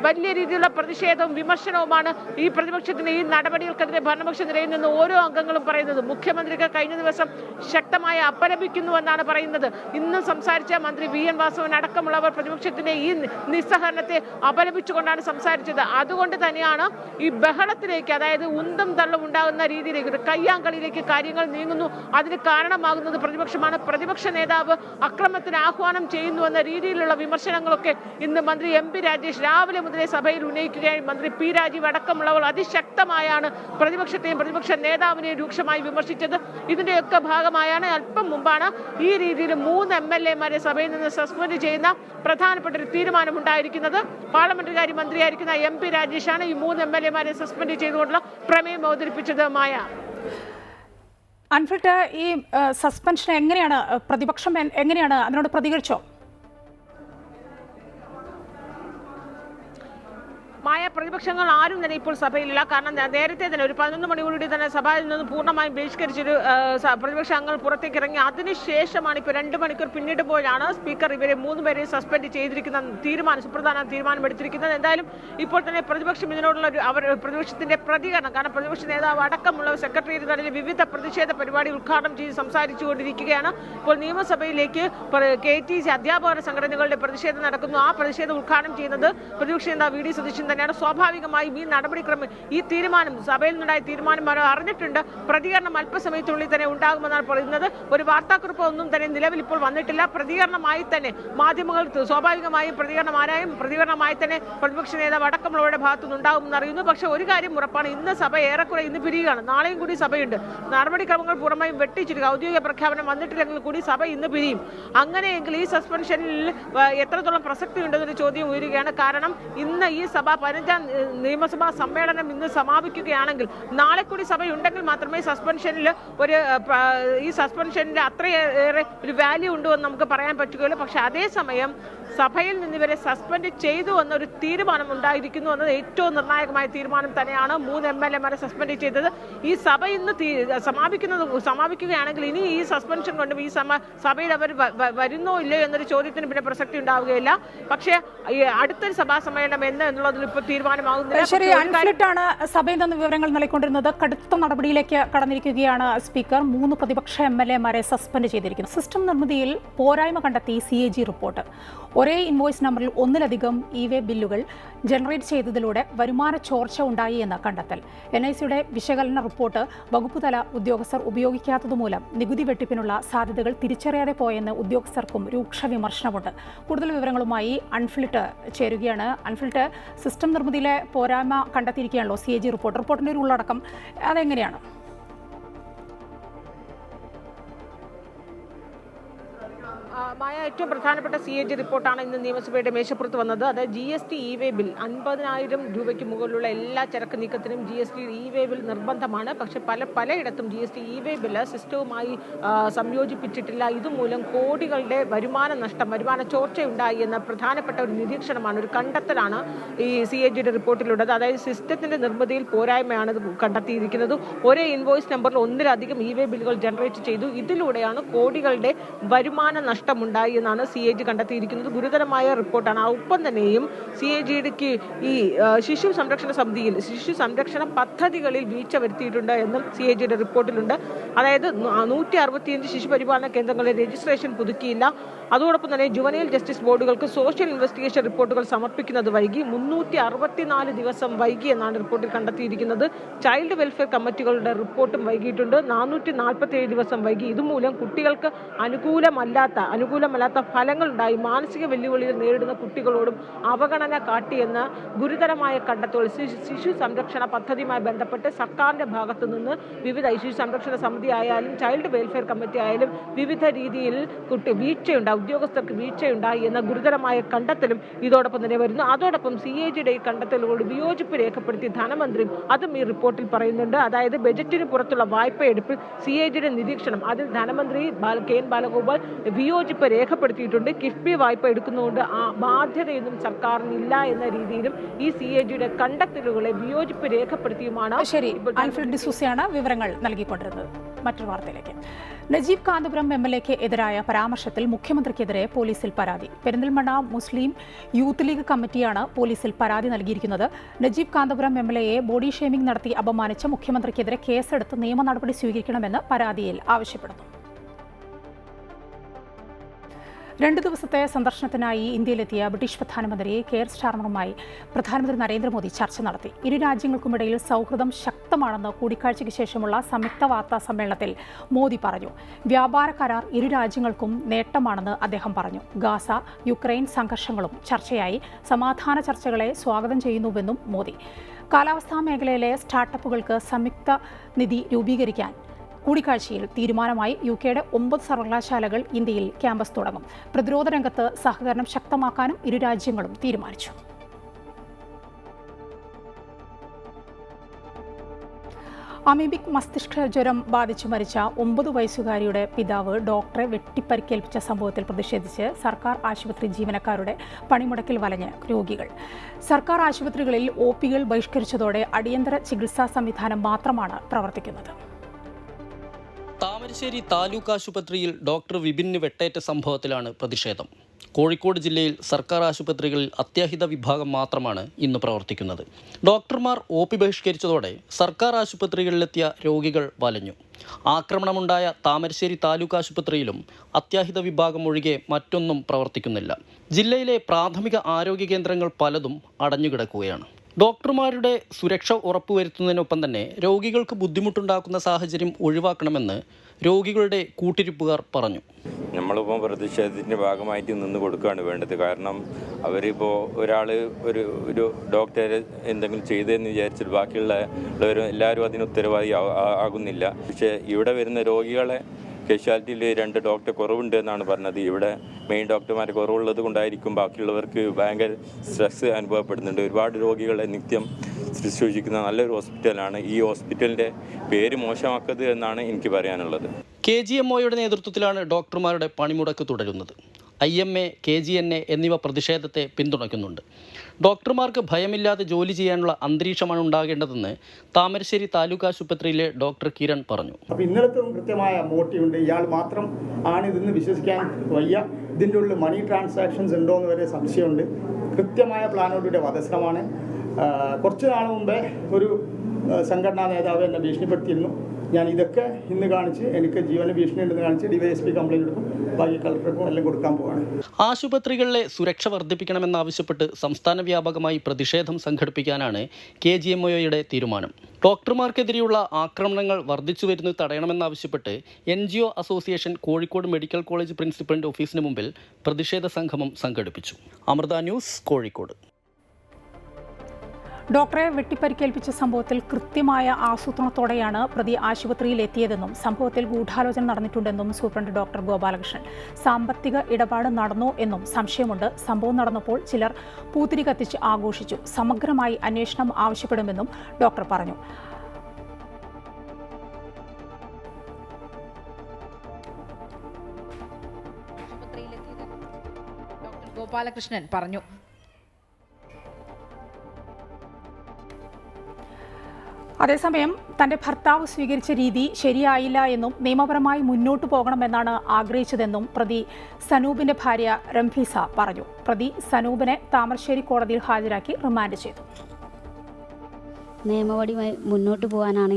വലിയ രീതിയിലുള്ള പ്രതിഷേധവും വിമർശനവുമാണ് ഈ പ്രതിപക്ഷത്തിന്റെ ഈ നടപടികൾക്കെതിരെ ഭരണപക്ഷ നിരയിൽ നിന്ന് ഓരോ അംഗങ്ങളും പറയുന്നത്. മുഖ്യമന്ത്രിക്ക് കഴിഞ്ഞ ദിവസം ശക്തമായി അപലപിക്കുന്നുവെന്നാണ് പറയുന്നത്. ഇന്നും സംസാരിച്ച മന്ത്രി VN വാസവൻ അടക്കമുള്ളവർ പ്രതിപക്ഷത്തിന്റെ ഈ നിസ്സഹരണത്തെ അപലപിച്ചുകൊണ്ടാണ് സംസാരിച്ചത്. അതുകൊണ്ട് തന്നെയാണ് ഈ ബഹളത്തിലേക്ക്, അതായത് ഉന്തും തള്ളും ഉണ്ടാകുന്ന രീതിയിലേക്ക്, കയ്യാങ്കളിയിലേക്ക് കാര്യങ്ങൾ നീങ്ങുന്നു. അതിന് കാരണമാകുന്നത് പ്രതിപക്ഷമാണ്. പ്രതിപക്ഷ നേതാവ് അക്രമത്തിന് ആഹ്വാനം ചെയ്യുന്നുവെന്ന രീതിയിലുള്ള വിമർശനങ്ങളൊക്കെ ഇന്ന് മന്ത്രി MP രാജേഷ് രാവിലെ മുതലേ സഭയിൽ ഉന്നയിക്കുകയായി. മന്ത്രി P രാജീവ് അടക്കമുള്ളവർ അതിശക്തമായാണ് പ്രതിപക്ഷത്തെയും പ്രതിപക്ഷ നേതാവിനെയും രൂക്ഷമായി വിമർശിച്ചത്. ഇതിന്റെയൊക്കെ ഭാഗമായാണ് അല്പം മുമ്പാണ് ഈ രീതിയിൽ 3 MLA-മാരെ സഭയിൽ നിന്ന് സസ്പെൻഡ് ചെയ്യുന്ന പ്രധാനപ്പെട്ട ഒരു തീരുമാനമുണ്ടായിരിക്കുന്നത്. പാർലമെന്ററി കാര്യമന്ത്രിയായിരിക്കുന്ന MP രാജേഷാണ് ഈ 3 MLA-മാരെ സസ്പെൻഡ് ചെയ്തുകൊണ്ടുള്ള പ്രമേയം അവതരിപ്പിച്ചത്. മായ, അൻഫിൽറ്റ്, ഈ സസ്പെൻഷൻ എങ്ങനെയാണ്, പ്രതിപക്ഷം എങ്ങനെയാണ് അതിനോട് പ്രതികരിച്ചോ? മായ, പ്രതിപക്ഷങ്ങൾ ആരും തന്നെ ഇപ്പോൾ സഭയിലില്ല. കാരണം നേരത്തെ തന്നെ ഒരു 11 മണിയോടുകൂടി തന്നെ സഭയിൽ നിന്ന് പൂർണ്ണമായും ബഹിഷ്കരിച്ചൊരു പ്രതിപക്ഷ അംഗങ്ങൾ പുറത്തേക്ക് ഇറങ്ങി. അതിനുശേഷമാണ് ഇപ്പോൾ 2 മണിക്കൂർ പിന്നിടുമ്പോഴാണ് സ്പീക്കർ ഇവരെ 3 പേരെ സസ്പെൻഡ് ചെയ്തിരിക്കുന്ന സുപ്രധാന തീരുമാനം എടുത്തിരിക്കുന്നത്. എന്തായാലും ഇപ്പോൾ തന്നെ പ്രതിപക്ഷം ഇതിനോടുള്ള പ്രതിപക്ഷത്തിന്റെ പ്രതികരണം, കാരണം പ്രതിപക്ഷ നേതാവ് അടക്കമുള്ള സെക്രട്ടേറിയറ്റ് തടലിൽ വിവിധ പ്രതിഷേധ പരിപാടി ഉദ്ഘാടനം ചെയ്ത് സംസാരിച്ചുകൊണ്ടിരിക്കുകയാണ്. ഇപ്പോൾ നിയമസഭയിലേക്ക് KTC അധ്യാപക സംഘടനകളുടെ പ്രതിഷേധം നടക്കുന്നു. ആ പ്രതിഷേധം ഉദ്ഘാടനം ചെയ്യുന്നത് പ്രതിപക്ഷ നേതാവ് VD സതീശൻ തന്നെയാണ്. സ്വാഭാവികമായും ഈ നടപടിക്രമം, ഈ തീരുമാനം, സഭയിൽ നിന്നുണ്ടായ തീരുമാനം അറിഞ്ഞിട്ടുണ്ട്. പ്രതികരണം അല്പസമയത്തുള്ളിൽ തന്നെ ഉണ്ടാകുമെന്നാണ് പറയുന്നത്. ഒരു വാർത്താക്കുറിപ്പ് ഒന്നും തന്നെ നിലവിൽ ഇപ്പോൾ വന്നിട്ടില്ല. പ്രതികരണമായി തന്നെ മാധ്യമങ്ങൾ സ്വാഭാവികമായും പ്രതികരണമായി തന്നെ പ്രതിപക്ഷ നേതാവ് അടക്കമുള്ളവരുടെ ഭാഗത്തുനിന്ന് ഉണ്ടാകുമെന്ന് അറിയുന്നു. പക്ഷേ ഒരു കാര്യം ഉറപ്പാണ്, ഇന്ന് സഭ ഏറെക്കുറെ ഇന്ന് പിരിയുകയാണ്. നാളെയും കൂടി സഭയുണ്ട്. നടപടിക്രമങ്ങൾ പൂർണ്ണമായും വെട്ടിച്ചിരിക്കുക. ഔദ്യോഗിക പ്രഖ്യാപനം വന്നിട്ടില്ലെങ്കിൽ കൂടി സഭ ഇന്ന് പിരിയും. അങ്ങനെയെങ്കിൽ ഈ സസ്പെൻഷനിൽ എത്രത്തോളം പ്രസക്തി ഉണ്ടെന്നൊരു ചോദ്യം ഉയരുകയാണ്. കാരണം ഇന്ന് ഈ സഭ 15ാം നിയമസഭാ സമ്മേളനം ഇന്ന് സമാപിക്കുകയാണെങ്കിൽ നാളെ കൂടി സഭയുണ്ടെങ്കിൽ മാത്രമേ ഈ സസ്പെൻഷനിൽ അത്രയേറെ ഒരു വാല്യൂ ഉണ്ടോ എന്ന് നമുക്ക് പറയാൻ പറ്റുകയുള്ളൂ. പക്ഷെ അതേസമയം സഭയിൽ നിന്ന് ഇവരെ സസ്പെൻഡ് ചെയ്തു എന്നൊരു തീരുമാനം ഉണ്ടായിരിക്കുന്നു എന്നത് ഏറ്റവും നിർണായകമായ തീരുമാനം തന്നെയാണ്. 3 MLA-മാരെ സസ്പെൻഡ് ചെയ്തത്. ഈ സഭ ഇന്ന് സമാപിക്കുകയാണെങ്കിൽ ഇനി ഈ സസ്പെൻഷൻ കൊണ്ടും ഈ സഭയിൽ അവർ വരുന്നോ ഇല്ലയോ എന്നൊരു ചോദ്യത്തിന് പിന്നെ പ്രസക്തി ഉണ്ടാവുകയില്ല. പക്ഷേ അടുത്തൊരു സഭാ സമ്മേളനം എന്നുള്ളതിൽ ഇപ്പോൾ തീരുമാനമാകുന്നില്ല. സഭയിൽ നിന്ന് വിവരങ്ങൾ നൽകിക്കൊണ്ടിരുന്നത്. കടുത്ത നടപടിയിലേക്ക് കടന്നിരിക്കുകയാണ് സ്പീക്കർ. 3 പ്രതിപക്ഷ MLA-മാരെ സസ്പെൻഡ് ചെയ്തിരിക്കുന്നു. സിസ്റ്റം നിർമ്മിതിയിൽ പോരായ്മ കണ്ടെത്തി CAG റിപ്പോർട്ട്. ഒരേ ഇൻവോയ്സ് നമ്പറിൽ ഒന്നിലധികം ഇ-വേ ബില്ലുകൾ ജനറേറ്റ് ചെയ്തതിലൂടെ വരുമാന ചോർച്ച ഉണ്ടായി എന്ന കണ്ടെത്തൽ. NIC-യുടെ വിശകലന റിപ്പോർട്ട് വകുപ്പുതല ഉദ്യോഗസ്ഥർ ഉപയോഗിക്കാത്തതുമൂലം നികുതി വെട്ടിപ്പിനുള്ള സാധ്യതകൾ തിരിച്ചറിയാതെ പോയെന്ന് ഉദ്യോഗസ്ഥർക്കും രൂക്ഷ വിമർശനമുണ്ട്. കൂടുതൽ വിവരങ്ങളുമായി അൺഫിൽട്ട് ചേരുകയാണ്. അൺഫിൽട്ട്, സിസ്റ്റം നിർമ്മിതിയിലെ പോരായ്മ കണ്ടെത്തിയിരിക്കുകയാണല്ലോ CAG റിപ്പോർട്ടിന്റെ ഒരു ഉള്ളടക്കം അതെങ്ങനെയാണ്? ഏറ്റവും പ്രധാനപ്പെട്ട CAG റിപ്പോർട്ടാണ് ഇന്ന് നിയമസഭയുടെ മേശപ്പുറത്ത് വന്നത്. അതായത് GST ഇ-വേ ബിൽ 50,000 രൂപയ്ക്ക് മുകളിലുള്ള എല്ലാ ചരക്ക് നീക്കത്തിനും GST ഇ-വേ ബിൽ നിർബന്ധമാണ്. പക്ഷെ പലയിടത്തും GST ഇ-വേ ബില്ല് സിസ്റ്റവുമായി സംയോജിപ്പിച്ചിട്ടില്ല. ഇതുമൂലം കോടികളുടെ വരുമാന ചോർച്ചയുണ്ടായി എന്ന പ്രധാനപ്പെട്ട ഒരു നിരീക്ഷണമാണ്, ഒരു കണ്ടെത്തലാണ് ഈ CAG-യുടെ റിപ്പോർട്ടിലുള്ളത്. അതായത് സിസ്റ്റത്തിന്റെ നിർമ്മിതിയിൽ പോരായ്മയാണ് കണ്ടെത്തിയിരിക്കുന്നത്. ഒരേ ഇൻവോയ്സ് നമ്പറിൽ ഒന്നിലധികം ഇ-വേ ബില്ലുകൾ ജനറേറ്റ് ചെയ്തു. ഇതിലൂടെയാണ് കോടികളുടെ വരുമാന നഷ്ടമുണ്ടായി എന്നാണ് CAG കണ്ടെത്തിയിരിക്കുന്നത്. ഗുരുതരമായ റിപ്പോർട്ടാണ്. ഒപ്പം തന്നെയും CAG-ക്ക് ഈ ശിശു സംരക്ഷണ പദ്ധതികളിൽ വീഴ്ച വരുത്തിയിട്ടുണ്ട് എന്നും CAG-യുടെ റിപ്പോർട്ടിലുണ്ട്. അതായത് 165 ശിശുപരിപാലന കേന്ദ്രങ്ങളുടെ രജിസ്ട്രേഷൻ പുതുക്കിയില്ല. അതോടൊപ്പം തന്നെ ജുവനൈൽ ജസ്റ്റിസ് ബോർഡുകൾക്ക് സോഷ്യൽ ഇൻവെസ്റ്റിഗേഷൻ റിപ്പോർട്ടുകൾ സമർപ്പിക്കുന്നത് വൈകി. 364 ദിവസം വൈകി എന്നാണ് റിപ്പോർട്ടിൽ കണ്ടെത്തിയിരിക്കുന്നത്. ചൈൽഡ് വെൽഫെയർ കമ്മിറ്റികളുടെ റിപ്പോർട്ടും വൈകിയിട്ടുണ്ട്. 447 ദിവസം വൈകി. ഇതുമൂലം കുട്ടികൾക്ക് അനുകൂലമല്ലാത്ത ഫലങ്ങളുണ്ടായി. മാനസിക വെല്ലുവിളികൾ നേരിടുന്ന കുട്ടികളോടും അവഗണന കാട്ടിയെന്ന ഗുരുതരമായ കണ്ടെത്തൽ ശിശു സംരക്ഷണ പദ്ധതിയുമായി ബന്ധപ്പെട്ട് സർക്കാരിന്റെ ഭാഗത്തു നിന്ന് വിവിധ ശിശു സംരക്ഷണ സമിതി ആയാലും ചൈൽഡ് വെൽഫെയർ കമ്മിറ്റി ആയാലും വിവിധ രീതിയിൽ ഉദ്യോഗസ്ഥർക്ക് വീഴ്ചയുണ്ടായി എന്ന ഗുരുതരമായ കണ്ടെത്തലും ഇതോടൊപ്പം തന്നെ വരുന്നു. അതോടൊപ്പം CAG-യുടെ ഈ കണ്ടെത്തലുകളോട് വിയോജിപ്പ് രേഖപ്പെടുത്തി ധനമന്ത്രിയും അതും ഈ റിപ്പോർട്ടിൽ പറയുന്നുണ്ട്. അതായത് ബജറ്റിന് പുറത്തുള്ള വായ്പയെടുപ്പിൽ CAG-യുടെ നിരീക്ഷണം, അതിൽ ധനമന്ത്രി KN ബാലഗോപാൽ വിയോജിപ്പ് രേഖപ്പെടുത്തിയിട്ടുണ്ട്. കിഫ്ബി വായ്പ എടുക്കുന്നതുകൊണ്ട് ആ ബാധ്യതയൊന്നും സർക്കാരിനില്ല എന്ന രീതിയിലും ഈ CAG-യുടെ കണ്ടെത്തലുകളെ വിയോജിപ്പ് രേഖപ്പെടുത്തിയുമാണ്. ശരി, ആൽഫ്രഡ് ഡിസൂസയാണ് വിവരങ്ങൾ നൽകിക്കൊണ്ടിരുന്നത്. മറ്റൊരു വാർത്തയിലേക്ക്. നജീബ് കാന്തപുരം MLA-ക്ക് എതിരായ പരാമർശത്തിൽ മുഖ്യമന്ത്രിക്കെതിരെ പോലീസിൽ പരാതി. പെരിന്തൽമണ്ണ മുസ്ലിം യൂത്ത് ലീഗ് കമ്മിറ്റിയാണ് പോലീസിൽ പരാതി നൽകിയിരിക്കുന്നത്. നജീബ് കാന്തപുരം MLA-യെ ബോഡി ഷേമിംഗ് നടത്തി അപമാനിച്ച മുഖ്യമന്ത്രിക്കെതിരെ കേസെടുത്ത് നിയമ നടപടി സ്വീകരിക്കണമെന്ന് പരാതിയിൽ ആവശ്യപ്പെടുന്നു. 2 ദിവസത്തെ സന്ദർശനത്തിനായി ഇന്ത്യയിലെത്തിയ ബ്രിട്ടീഷ് പ്രധാനമന്ത്രി കെയർ സ്റ്റാർമറുമായി പ്രധാനമന്ത്രി നരേന്ദ്രമോദി ചർച്ച നടത്തി. ഇരു രാജ്യങ്ങൾക്കുമിടയിൽ സൗഹൃദം ശക്തമാണെന്ന് കൂടിക്കാഴ്ചയ്ക്ക് ശേഷമുള്ള സംയുക്ത വാർത്താ സമ്മേളനത്തിൽ മോദി പറഞ്ഞു. വ്യാപാര കരാർ ഇരു രാജ്യങ്ങൾക്കും നേട്ടമാണെന്ന് അദ്ദേഹം പറഞ്ഞു. ഗാസ, യുക്രൈൻ സംഘർഷങ്ങളും ചർച്ചയായി. സമാധാന ചർച്ചകളെ സ്വാഗതം ചെയ്യുന്നുവെന്നും മോദി. കാലാവസ്ഥാ മേഖലയിലെ സ്റ്റാർട്ടപ്പുകൾക്ക് സംയുക്ത നിധി രൂപീകരിക്കാൻ കൂടിക്കാഴ്ചയിൽ തീരുമാനമായി. UK-യുടെ 9 സർവകലാശാലകൾ ഇന്ത്യയിൽ ക്യാമ്പസ് തുടങ്ങും. പ്രതിരോധ രംഗത്ത് സഹകരണം ശക്തമാക്കാനും ഇരു രാജ്യങ്ങളും തീരുമാനിച്ചു. അമീബിക് മസ്തിഷ്ക ജ്വരം ബാധിച്ചു മരിച്ച 9 വയസ്സുകാരിയുടെ പിതാവ് ഡോക്ടറെ വെട്ടിപ്പരിക്കേൽപ്പിച്ച സംഭവത്തിൽ പ്രതിഷേധിച്ച് സർക്കാർ ആശുപത്രി ജീവനക്കാരുടെ പണിമുടക്കിൽ വലഞ്ഞ് രോഗികൾ. സർക്കാർ ആശുപത്രികളിൽ ഒപികൾ ബഹിഷ്കരിച്ചതോടെ അടിയന്തര ചികിത്സാ സംവിധാനം മാത്രമാണ് പ്രവർത്തിക്കുന്നത്. താമരശ്ശേരി താലൂക്ക് ആശുപത്രിയിൽ ഡോക്ടർ വിപിന് വെട്ടേറ്റ സംഭവത്തിലാണ് പ്രതിഷേധം. കോഴിക്കോട് ജില്ലയിൽ സർക്കാർ ആശുപത്രികളിൽ അത്യാഹിത വിഭാഗം മാത്രമാണ് ഇന്ന് പ്രവർത്തിക്കുന്നത്. ഡോക്ടർമാർ ഒപി ബഹിഷ്കരിച്ചതോടെ സർക്കാർ ആശുപത്രികളിലെത്തിയ രോഗികൾ വലഞ്ഞു. ആക്രമണമുണ്ടായ താമരശ്ശേരി താലൂക്ക് ആശുപത്രിയിലും അത്യാഹിത വിഭാഗം ഒഴികെ മറ്റൊന്നും പ്രവർത്തിക്കുന്നില്ല. ജില്ലയിലെ പ്രാഥമിക ആരോഗ്യ കേന്ദ്രങ്ങൾ പലതും അടഞ്ഞുകിടക്കുകയാണ്. ഡോക്ടർമാരുടെ സുരക്ഷ ഉറപ്പുവരുത്തുന്നതിനൊപ്പം തന്നെ രോഗികൾക്ക് ബുദ്ധിമുട്ടുണ്ടാക്കുന്ന സാഹചര്യം ഒഴിവാക്കണമെന്ന് രോഗികളുടെ കൂട്ടിരിപ്പുകാർ പറഞ്ഞു. നമ്മളിപ്പോൾ പ്രതിഷേധത്തിൻ്റെ ഭാഗമായിട്ട് നിന്ന് കൊടുക്കുകയാണ് വേണ്ടത്. കാരണം അവരിപ്പോൾ ഒരാൾ ഒരു ഡോക്ടറെ എന്തെങ്കിലും ചെയ്തതെന്ന് വിചാരിച്ചിട്ട് ബാക്കിയുള്ളവരും എല്ലാവരും അതിന് ഉത്തരവാദി ആകുന്നില്ല. പക്ഷേ ഇവിടെ വരുന്ന രോഗികളെ കാഷ്വാലിറ്റിയിൽ 2 ഡോക്ടർ കുറവുണ്ട് എന്നാണ് പറഞ്ഞത്. ഇവിടെ മെയിൻ ഡോക്ടർമാർ കുറവുള്ളത് കൊണ്ടായിരിക്കും ബാക്കിയുള്ളവർക്ക് ഭയങ്കര സ്ട്രെസ് അനുഭവപ്പെടുന്നുണ്ട്. ഒരുപാട് രോഗികളെ നിത്യം ശുശ്രൂഷിക്കുന്ന നല്ലൊരു ഹോസ്പിറ്റലാണ്. ഈ ഹോസ്പിറ്റലിൻ്റെ പേര് മോശമാക്കരുത് എന്നാണ് എനിക്ക് പറയാനുള്ളത്. KGMOയുടെ നേതൃത്വത്തിലാണ് ഡോക്ടർമാരുടെ പണിമുടക്ക് തുടരുന്നത്. IMA, KGNA എന്നിവ പ്രതിഷേധത്തെ പിന്തുണയ്ക്കുന്നുണ്ട്. ഡോക്ടർമാർക്ക് ഭയമില്ലാതെ ജോലി ചെയ്യാനുള്ള അന്തരീക്ഷമാണ് ഉണ്ടാകേണ്ടതെന്ന് താമരശ്ശേരി താലൂക്ക് ആശുപത്രിയിലെ ഡോക്ടർ കിരൺ പറഞ്ഞു. അപ്പോൾ ഇന്നലത്തെ കൃത്യമായ മോട്ടീവുണ്ട്. ഇയാൾ മാത്രം ആണ് ഇതെന്ന് വിശ്വസിക്കാൻ വയ്യ. ഇതിൻ്റെ ഉള്ളിൽ മണി ട്രാൻസാക്ഷൻസ് ഉണ്ടോ എന്ന് വരെ സംശയമുണ്ട്. കൃത്യമായ പ്ലാനോടുകൂടിയ വധശ്രമമാണ്. കുറച്ച് നാൾ മുമ്പേ ഒരു സംഘടനാ നേതാവ് എന്നെ ഭീഷണിപ്പെടുത്തിയിരുന്നു. ഞാൻ ഇതൊക്കെ ഇന്ന് കാണിച്ച് എനിക്ക് ജീവന ഭീഷണി ഉണ്ടെന്ന് കാണിച്ച് DYSP കംപ്ലയിൻ്റ് എടുക്കും, ബാക്കി കളക്ടർക്കും എല്ലാം കൊടുക്കാൻ പോവാണ്. ആശുപത്രികളിലെ സുരക്ഷ വർദ്ധിപ്പിക്കണമെന്നാവശ്യപ്പെട്ട് സംസ്ഥാന വ്യാപകമായി പ്രതിഷേധം സംഘടിപ്പിക്കാനാണ് KGMOയുടെ തീരുമാനം. ഡോക്ടർമാർക്കെതിരെയുള്ള ആക്രമണങ്ങൾ വർദ്ധിച്ചു വരുന്നത് തടയണമെന്നാവശ്യപ്പെട്ട് NGO association Kozhikode medical college പ്രിൻസിപ്പലിൻ്റെ ഓഫീസിന് മുമ്പിൽ പ്രതിഷേധ സംഗമം സംഘടിപ്പിച്ചു. അമൃത ന്യൂസ്, കോഴിക്കോട്. ഡോക്ടറെ വെട്ടിപ്പരിക്കേൽപ്പിച്ച സംഭവത്തിൽ കൃത്യമായ ആസൂത്രണത്തോടെയാണ് പ്രതി ആശുപത്രിയിൽ എത്തിയതെന്നും സംഭവത്തിൽ ഗൂഢാലോചന നടന്നിട്ടുണ്ടെന്നും സൂപ്രണ്ട് ഡോക്ടർ ഗോപാലകൃഷ്ണൻ. സാമ്പത്തിക ഇടപാട് നടന്നോ എന്നും സംശയമുണ്ട്. സംഭവം നടന്നപ്പോൾ ചിലർ പൂത്തിരി കത്തിച്ച് ആഘോഷിച്ചു. സമഗ്രമായി അന്വേഷണം ആവശ്യപ്പെടുമെന്നും ഡോക്ടർ പറഞ്ഞു. ഡോക്ടർ ഗോപാലകൃഷ്ണൻ പറഞ്ഞു. അതേസമയം തന്റെ ഭർത്താവ് സ്വീകരിച്ച രീതി ശരിയായില്ല എന്നും നിയമപരമായി മുന്നോട്ടു പോകണമെന്നാണ് ആഗ്രഹിച്ചതെന്നും പ്രതി സനൂപിന്റെ ഭാര്യ റംഫീസ പറഞ്ഞു. പ്രതി സനൂപിനെ താമരശ്ശേരി കോടതിയിൽ ഹാജരാക്കി റിമാൻഡ് ചെയ്തു. നിയമപടി മുന്നോട്ട് പോകാനാണ്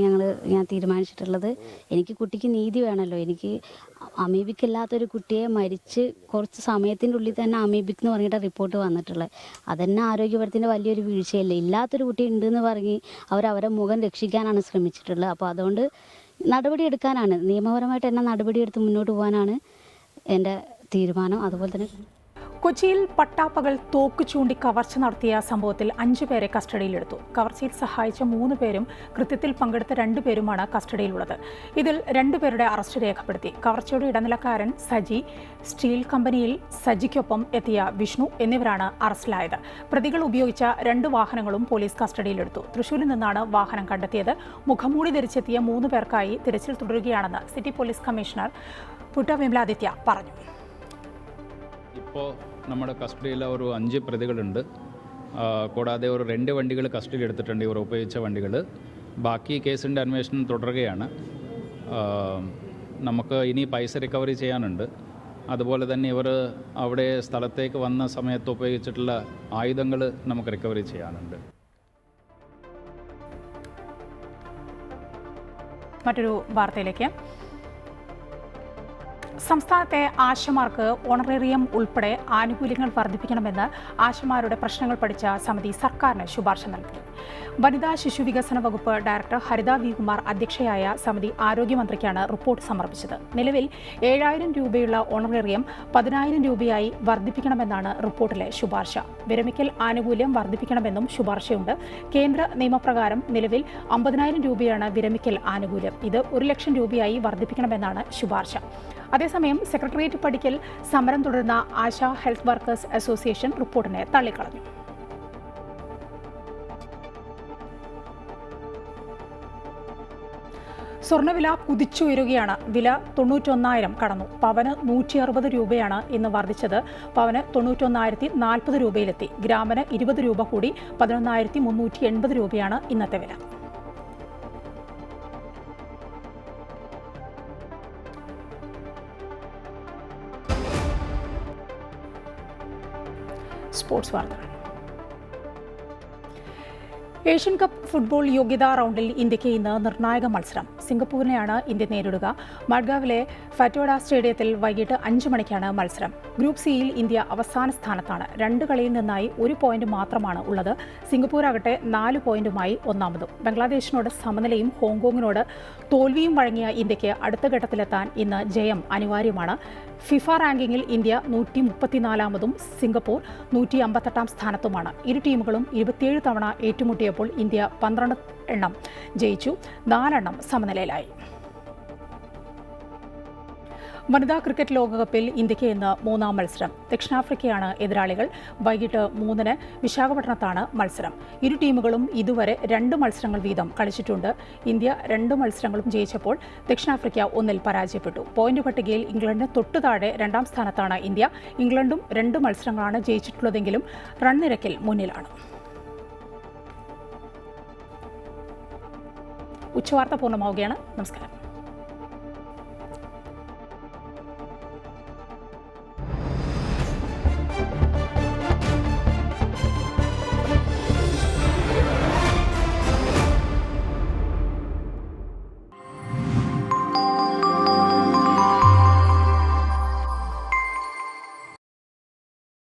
ഞാൻ തീരുമാനിച്ചിട്ടുള്ളത്. എനിക്ക് കുട്ടിക്ക് നീതി വേണമല്ലോ. എനിക്ക് അമീബിക് ഇല്ലാത്തൊരു കുട്ടിയെ മരിച്ച് കുറച്ച് സമയത്തിൻ്റെ ഉള്ളിൽ തന്നെ അമീബിക് എന്ന് പറഞ്ഞിട്ട് റിപ്പോർട്ട് വന്നിട്ടുള്ളത്. അതെന്നെ ആരോഗ്യപരത്തിൻ്റെ വലിയൊരു വീഴ്ചയല്ലേ. ഇല്ലാത്തൊരു കുട്ടി ഉണ്ടെന്ന് പറഞ്ഞ് അവരെ മുഖം രക്ഷിക്കാനാണ് ശ്രമിച്ചിട്ടുള്ളത്. അപ്പോൾ അതുകൊണ്ട് നടപടിയെടുക്കാനാണ്, നിയമപരമായിട്ട് തന്നെ നടപടിയെടുത്ത് മുന്നോട്ട് പോകാനാണ് എൻ്റെ തീരുമാനം. അതുപോലെ തന്നെ കൊച്ചിയിൽ പട്ടാപ്പകൽ തോക്ക് ചൂണ്ടി കവർച്ച നടത്തിയ സംഭവത്തിൽ 5 പേരെ കസ്റ്റഡിയിലെടുത്തു. കവർച്ചയിൽ സഹായിച്ച 3 പേരും കൃത്യത്തിൽ പങ്കെടുത്ത 2 പേരുമാണ് കസ്റ്റഡിയിലുള്ളത്. ഇതിൽ 2 പേരുടെ അറസ്റ്റ് രേഖപ്പെടുത്തി. കവർച്ചയുടെ ഇടനിലക്കാരൻ സജി, സ്റ്റീൽ കമ്പനിയിൽ സജിക്കൊപ്പം എത്തിയ വിഷ്ണു എന്നിവരാണ് അറസ്റ്റിലായത്. പ്രതികൾ ഉപയോഗിച്ച 2 വാഹനങ്ങളും പോലീസ് കസ്റ്റഡിയിലെടുത്തു. തൃശൂരിൽ നിന്നാണ് വാഹനം കണ്ടെത്തിയത്. മുഖംമൂടി ധരിച്ചെത്തിയ 3 പേർക്കായി തിരച്ചിൽ തുടരുകയാണെന്ന് city police commissioner Putta Vimaladitya പറഞ്ഞു. ഇപ്പോൾ നമ്മുടെ കസ്റ്റഡിയിൽ ഒരു 5 പ്രതികളുണ്ട്. കൂടാതെ ഒരു 2 വണ്ടികൾ കസ്റ്റഡിയിൽ എടുത്തിട്ടുണ്ട്, ഇവർ ഉപയോഗിച്ച വണ്ടികൾ. ബാക്കി കേസിൻ്റെ അന്വേഷണം തുടരുകയാണ്. നമുക്ക് ഇനി പൈസ റിക്കവറി ചെയ്യാനുണ്ട്. അതുപോലെ തന്നെ ഇവർ അവിടെ സ്ഥലത്തേക്ക് വന്ന സമയത്ത് ഉപയോഗിച്ചിട്ടുള്ള ആയുധങ്ങൾ നമുക്ക് റിക്കവറി ചെയ്യാനുണ്ട്. മറ്റൊരു വാർത്തയിലേക്ക്. സംസ്ഥാനത്തെ ആശമാർക്ക് ഓണറേറിയം ഉൾപ്പെടെ ആനുകൂല്യങ്ങൾ വർദ്ധിപ്പിക്കണമെന്ന് ആശമാരുടെ പ്രശ്നങ്ങൾ പഠിച്ച സമിതി സർക്കാരിന് ശുപാർശ നൽകി. വനിതാ ശിശു വികസന വകുപ്പ് ഡയറക്ടർ ഹരിത വി കുമാർ അധ്യക്ഷയായ സമിതി ആരോഗ്യമന്ത്രിക്കാണ് റിപ്പോർട്ട് സമർപ്പിച്ചത്. നിലവിൽ 7,000 രൂപയുള്ള ഓണറേറിയം 10,000 രൂപയായി വർദ്ധിപ്പിക്കണമെന്നാണ് റിപ്പോർട്ടിലെ ശുപാർശ. വിരമിക്കൽ ആനുകൂല്യം വർദ്ധിപ്പിക്കണമെന്നും ശുപാർശയുണ്ട്. കേന്ദ്ര നിയമപ്രകാരം നിലവിൽ 50,000 രൂപയാണ് വിരമിക്കൽ ആനുകൂല്യം. ഇത് 1,00,000 രൂപയായി വർദ്ധിപ്പിക്കണമെന്നാണ് ശുപാർശ. അതേസമയം സെക്രട്ടേറിയറ്റ് പടിക്കൽ സമരം തുടരുന്ന ആശ ഹെൽത്ത് വർക്കേഴ്സ് അസോസിയേഷൻ റിപ്പോർട്ടിനെ തള്ളിക്കളഞ്ഞു. സ്വർണ്ണവില കുതിച്ചുയരുകയാണ്. വില 91,000 കടന്നു. പവന് 160 രൂപയാണ് ഇന്ന് വർദ്ധിച്ചത്. പവന് 91,040 രൂപയിലെത്തി. ഗ്രാമിന് 20 രൂപ കൂടി 11,380 രൂപയാണ് ഇന്നത്തെ വില. സ്പോർട്സ് വാർത്തകൾ. ഏഷ്യൻ കപ്പ് ഫുട്ബോൾ യോഗ്യതാ റൗണ്ടിൽ ഇന്ത്യയ്ക്ക് ഇന്ന് നിർണായക മത്സരം. സിംഗപ്പൂരിനെയാണ് ഇന്ത്യ നേരിടുക. മഡ്ഗാവിലെ ഫറ്റോഡ സ്റ്റേഡിയത്തിൽ വൈകിട്ട് 5 മണിക്കാണ് മത്സരം. ഗ്രൂപ്പ് സിയിൽ ഇന്ത്യ അവസാന സ്ഥാനത്താണ്. 2 കളിയിൽ നിന്നായി 1 പോയിന്റ് മാത്രമാണ് ഉള്ളത്. സിംഗപ്പൂരാകട്ടെ 4 പോയിന്റുമായി ഒന്നാമതും. ബംഗ്ലാദേശിനോട് സമനിലയും ഹോങ്കോങ്ങിനോട് തോൽവിയും വഴങ്ങിയ ഇന്ത്യയ്ക്ക് അടുത്ത ഘട്ടത്തിലെത്താൻ ഇന്ന് ജയം അനിവാര്യമാണ്. ഫിഫ റാങ്കിങ്ങിൽ ഇന്ത്യ 134-ാമതും സിംഗപ്പൂർ 158-ാം സ്ഥാനത്തുമാണ്. ഇരു ടീമുകളും 27 തവണ ഏറ്റുമുട്ടിയപ്പോൾ ഇന്ത്യ 12 എണ്ണം ജയിച്ചു, 4 എണ്ണം സമനിലയിലായി. വനിതാ ക്രിക്കറ്റ് ലോകകപ്പിൽ ഇന്ത്യയ്ക്ക് ഇന്ന് 3ാം മത്സരം. ദക്ഷിണാഫ്രിക്കയാണ് എതിരാളികൾ. വൈകിട്ട് 3-ന് വിശാഖപട്ടണത്താണ് മത്സരം. ഇരു ടീമുകളും ഇതുവരെ 2 മത്സരങ്ങൾ വീതം കളിച്ചിട്ടുണ്ട്. ഇന്ത്യ 2 മത്സരങ്ങളും ജയിച്ചപ്പോൾ ദക്ഷിണാഫ്രിക്ക 1-ൽ പരാജയപ്പെട്ടു. പോയിന്റ് പട്ടികയിൽ ഇംഗ്ലണ്ടിന് തൊട്ടു താഴെ 2ാം സ്ഥാനത്താണ് ഇന്ത്യ. ഇംഗ്ലണ്ടും 2 മത്സരങ്ങളാണ് ജയിച്ചിട്ടുള്ളതെങ്കിലും റൺ നിരക്കിൽ മുന്നിലാണ്. ഉച്ചവാർത്ത പൂർണ്ണമാവുകയാണ്. നമസ്കാരം.